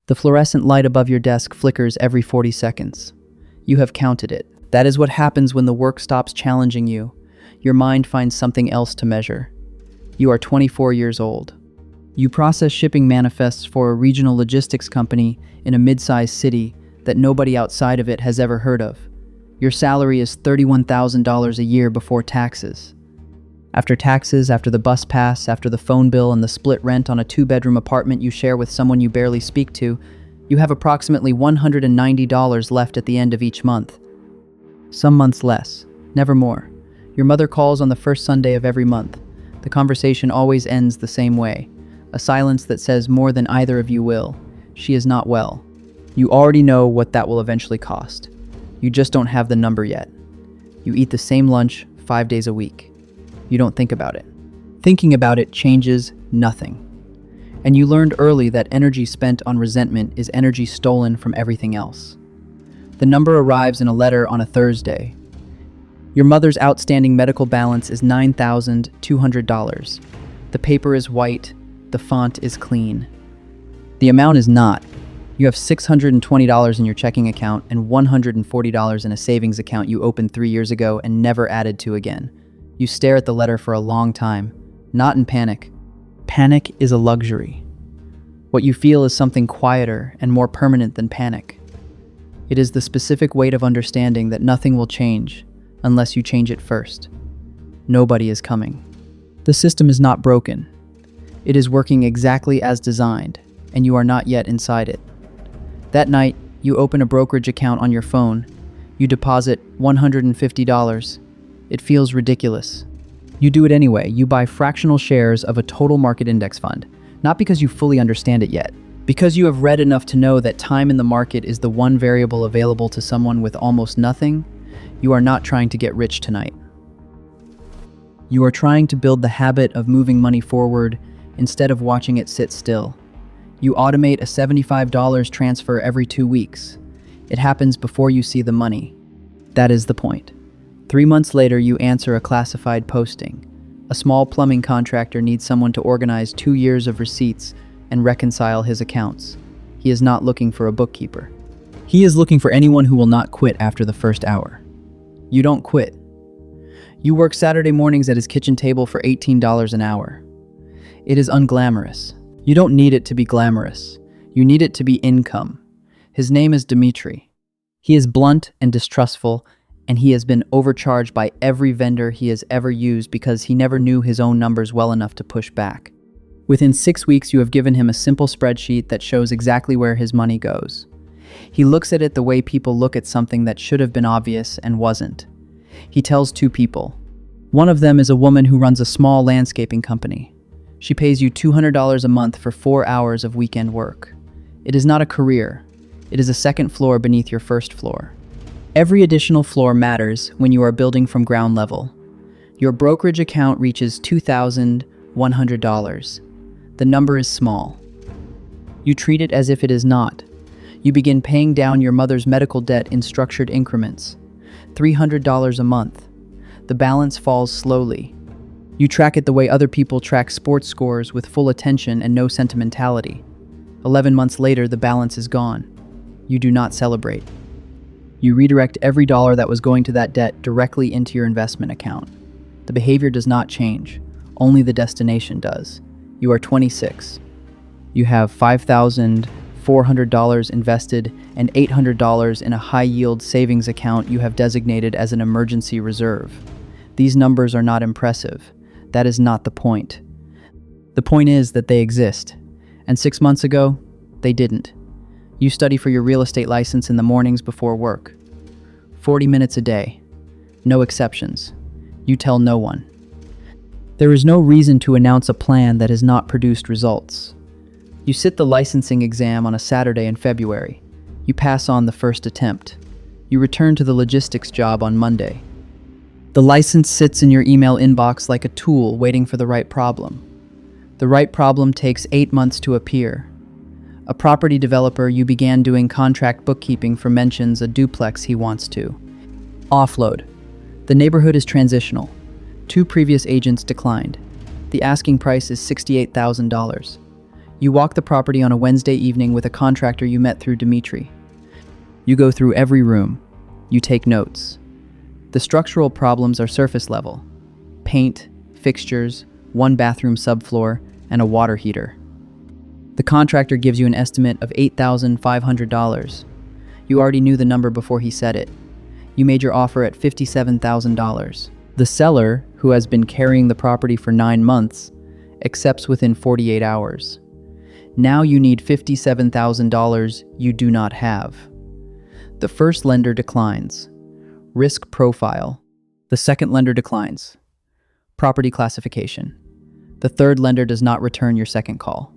The fluorescent light above your desk flickers every 40 seconds. You have counted it. That is what happens when the work stops challenging you. Your mind finds something else to measure. You are 24 years old. You process shipping manifests for a regional logistics company in a mid-sized city that nobody outside of it has ever heard of. Your salary is $31,000 a year before taxes. After taxes, after the bus pass, after the phone bill and the split rent on a 2-bedroom apartment you share with someone you barely speak to, you have approximately $190 left at the end of each month. Some months less, never more. Your mother calls on the first Sunday of every month. The conversation always ends the same way. A silence that says more than either of you will. She is not well. You already know what that will eventually cost. You just don't have the number yet. You eat the same lunch 5 days a week. You don't think about it. Thinking about it changes nothing. And you learned early that energy spent on resentment is energy stolen from everything else. The number arrives in a letter on a Thursday. Your mother's outstanding medical balance is $9,200. The paper is white. The font is clean. The amount is not. You have $620 in your checking account and $140 in a savings account you opened 3 years ago and never added to again. You stare at the letter for a long time, not in panic. Panic is a luxury. What you feel is something quieter and more permanent than panic. It is the specific weight of understanding that nothing will change unless you change it first. Nobody is coming. The system is not broken. It is working exactly as designed, and you are not yet inside it. That night, you open a brokerage account on your phone. You deposit $150. It feels ridiculous. You do it anyway. You buy fractional shares of a total market index fund, not because you fully understand it yet, because you have read enough to know that time in the market is the one variable available to someone with almost nothing. You are not trying to get rich tonight. You are trying to build the habit of moving money forward instead of watching it sit still. You automate a $75 transfer every 2 weeks. It happens before you see the money. That is the point. 3 months later, you answer a classified posting. A small plumbing contractor needs someone to organize 2 years of receipts and reconcile his accounts. He is not looking for a bookkeeper. He is looking for anyone who will not quit after the first hour. You don't quit. You work Saturday mornings at his kitchen table for $18 an hour. It is unglamorous. You don't need it to be glamorous. You need it to be income. His name is Dimitri. He is blunt and distrustful, and he has been overcharged by every vendor he has ever used because he never knew his own numbers well enough to push back. Within 6 weeks, you have given him a simple spreadsheet that shows exactly where his money goes. He looks at it the way people look at something that should have been obvious and wasn't. He tells 2 people. One of them is a woman who runs a small landscaping company. She pays you $200 a month for 4 hours of weekend work. It is not a career. It is a second floor beneath your first floor. Every additional floor matters when you are building from ground level. Your brokerage account reaches $2,100. The number is small. You treat it as if it is not. You begin paying down your mother's medical debt in structured increments. $300 a month. The balance falls slowly. You track it the way other people track sports scores, with full attention and no sentimentality. 11 months later, the balance is gone. You do not celebrate. You redirect every dollar that was going to that debt directly into your investment account. The behavior does not change. Only the destination does. You are 26. You have $5,400 invested and $800 in a high-yield savings account you have designated as an emergency reserve. These numbers are not impressive. That is not the point. The point is that they exist. And 6 months ago, they didn't. You study for your real estate license in the mornings before work. 40 minutes a day. No exceptions. You tell no one. There is no reason to announce a plan that has not produced results. You sit the licensing exam on a Saturday in February. You pass on the first attempt. You return to the logistics job on Monday. The license sits in your email inbox like a tool waiting for the right problem. The right problem takes 8 months to appear. A property developer, you began doing contract bookkeeping for mentions a duplex he wants to. Offload. The neighborhood is transitional. 2 previous agents declined. The asking price is $68,000. You walk the property on a Wednesday evening with a contractor you met through Dimitri. You go through every room. You take notes. The structural problems are surface level. Paint, fixtures, one bathroom subfloor, and a water heater. The contractor gives you an estimate of $8,500. You already knew the number before he said it. You made your offer at $57,000. The seller, who has been carrying the property for 9 months, accepts within 48 hours. Now you need $57,000 you do not have. The first lender declines. Risk profile. The second lender declines. Property classification. The third lender does not return your second call.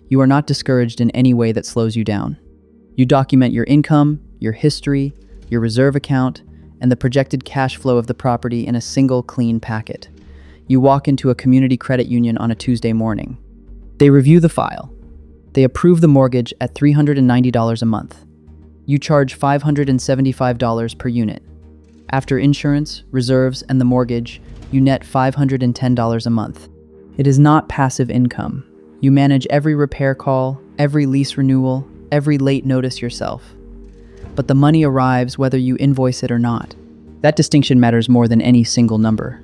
You are not discouraged in any way that slows you down. You document your income, your history, your reserve account, and the projected cash flow of the property in a single clean packet. You walk into a community credit union on a Tuesday morning. They review the file. They approve the mortgage at $390 a month. You charge $575 per unit. After insurance, reserves, and the mortgage, you net $510 a month. It is not passive income. You manage every repair call, every lease renewal, every late notice yourself. But the money arrives whether you invoice it or not. That distinction matters more than any single number.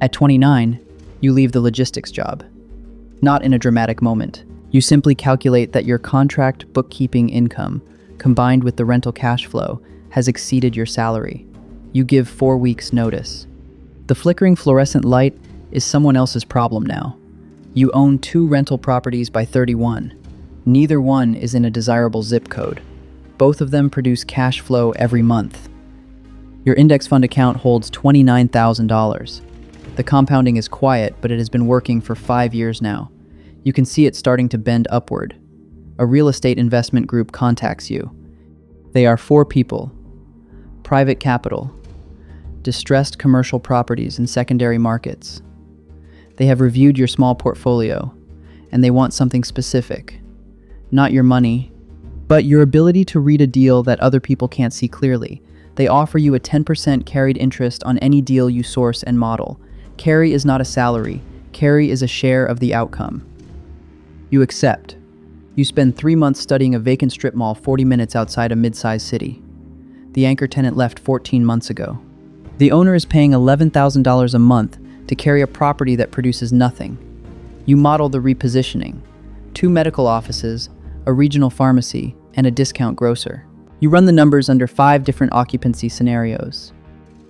At 29, you leave the logistics job. Not in a dramatic moment. You simply calculate that your contract bookkeeping income, combined with the rental cash flow, has exceeded your salary. You give 4 weeks' notice. The flickering fluorescent light is someone else's problem now. You own 2 rental properties by 31. Neither one is in a desirable zip code. Both of them produce cash flow every month. Your index fund account holds $29,000. The compounding is quiet, but it has been working for 5 years now. You can see it starting to bend upward. A real estate investment group contacts you. They are 4 people. Private capital. Distressed commercial properties in secondary markets. They have reviewed your small portfolio, and they want something specific. Not your money, but your ability to read a deal that other people can't see clearly. They offer you a 10% carried interest on any deal you source and model. Carry is not a salary. Carry is a share of the outcome. You accept. You spend 3 months studying a vacant strip mall 40 minutes outside a mid-sized city. The anchor tenant left 14 months ago. The owner is paying $11,000 a month to carry a property that produces nothing. You model the repositioning. 2 medical offices, a regional pharmacy, and a discount grocer. You run the numbers under 5 different occupancy scenarios.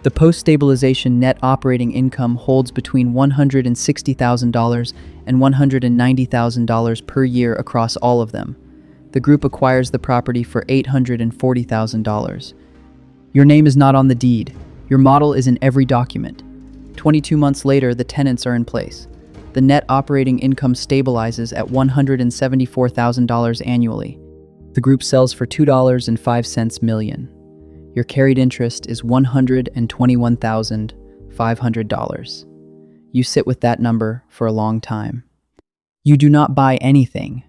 The post-stabilization net operating income holds between $160,000 and $190,000 per year across all of them. The group acquires the property for $840,000. Your name is not on the deed. Your model is in every document. 22 months later, the tenants are in place. The net operating income stabilizes at $174,000 annually. The group sells for $2.05 million. Your carried interest is $121,500. You sit with that number for a long time. You do not buy anything.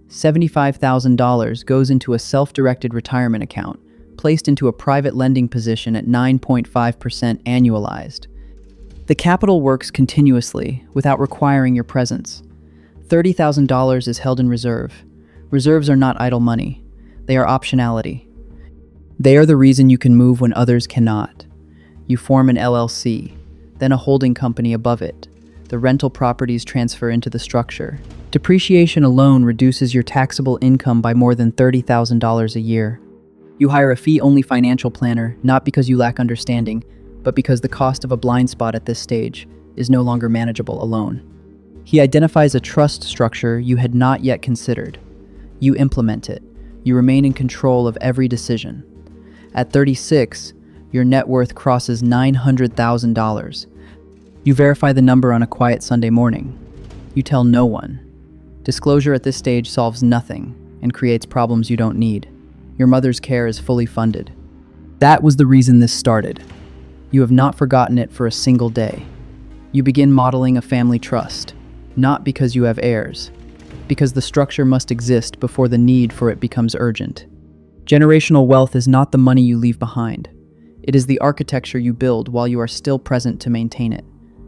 $75,000 goes into a self-directed retirement account, placed into a private lending position at 9.5% annualized. The capital works continuously without requiring your presence. $30,000 is held in reserve. Reserves are not idle money. They are optionality. They are the reason you can move when others cannot. You form an LLC, then a holding company above it. The rental properties transfer into the structure. Depreciation alone reduces your taxable income by more than $30,000 a year. You hire a fee-only financial planner, not because you lack understanding, but because the cost of a blind spot at this stage is no longer manageable alone. He identifies a trust structure you had not yet considered. You implement it. You remain in control of every decision. At 36, your net worth crosses $900,000. You verify the number on a quiet Sunday morning. You tell no one. Disclosure at this stage solves nothing and creates problems you don't need. Your mother's care is fully funded. That was the reason this started. You have not forgotten it for a single day. You begin modeling a family trust, not because you have heirs, because the structure must exist before the need for it becomes urgent. Generational wealth is not the money you leave behind. It is the architecture you build while you are still present to maintain it.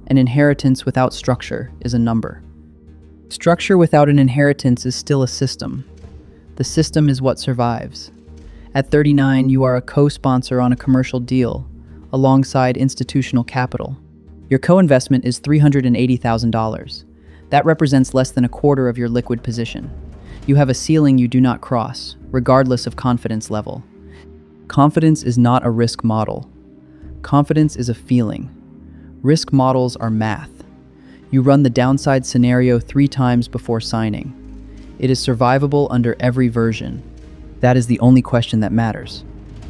An inheritance without structure is a number. Structure without an inheritance is still a system. The system is what survives. At 39, you are a co-sponsor on a commercial deal, alongside institutional capital. Your co-investment is $380,000. That represents less than a quarter of your liquid position. You have a ceiling you do not cross, regardless of confidence level. Confidence is not a risk model. Confidence is a feeling. Risk models are math. You run the downside scenario 3 times before signing. It is survivable under every version. That is the only question that matters.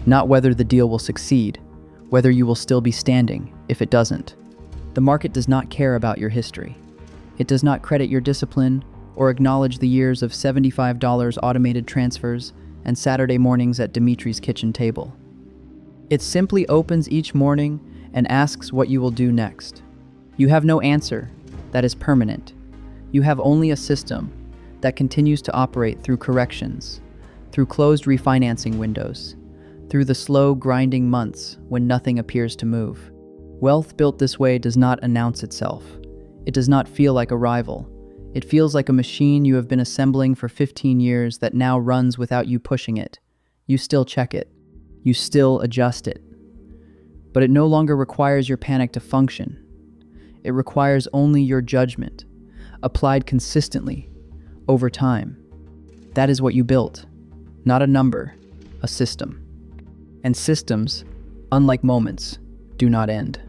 Not whether the deal will succeed, whether you will still be standing if it doesn't. The market does not care about your history. It does not credit your discipline or acknowledge the years of $75 automated transfers and Saturday mornings at Dimitri's kitchen table. It simply opens each morning and asks what you will do next. You have no answer that is permanent. You have only a system that continues to operate through corrections, through closed refinancing windows, through the slow grinding months when nothing appears to move. Wealth built this way does not announce itself. It does not feel like a rival. It feels like a machine you have been assembling for 15 years that now runs without you pushing it. You still check it. You still adjust it. But it no longer requires your panic to function. It requires only your judgment, applied consistently, over time. That is what you built. Not a number, a system. And systems, unlike moments, do not end.